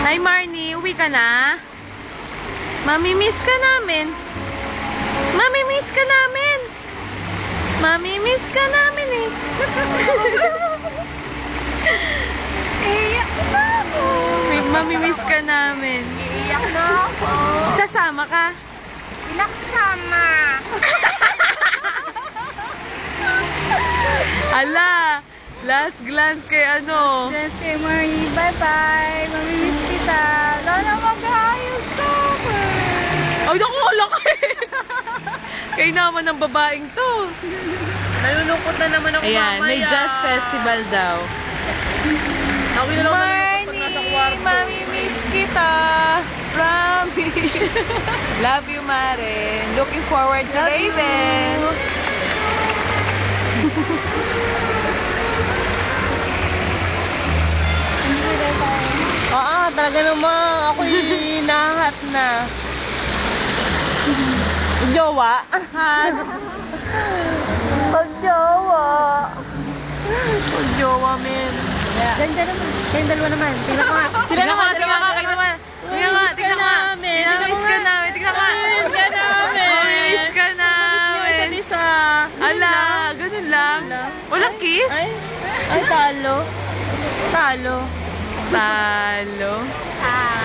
Hi Marnie, uwi ka na? Mami-miss ka namin. Mami-miss ka namin. Mami-miss ka namin eh. Iiyak na ako. Mami-miss ka namin. Iiyak na ako. Sasama ka? Pinaksama. Ala, last glance kay ano. Yes, kay Marie. Bye-bye. Mamimiss kita. Lala, mag-ayos ka. Ay, naku, laki. Kayo naman ng babaeng to. Nalulungkot na naman ako Ayan, mamaya. may jazz festival daw. Ako na lang nalulungkot pag nasa kwarto. Mami-miss kita. Promise. Love you, Mare. Looking forward to Raven. Talaga naman. Ako'y nahat na. Jowa? Pag-jowa. Pag-jowa, men. Diyan naman. Kayong dalawa naman. Tingnan ko nga. Sila naman, tingnan nga, tingnan nga. Tingnan nga, tingnan nga. Minamiss ka namin. Tingnan nga. Miss ka namin. Mamimiss ka namin. Isa. Ala, ganun lang. Walang kiss? Ay, talo. Talo. Talo. Ah.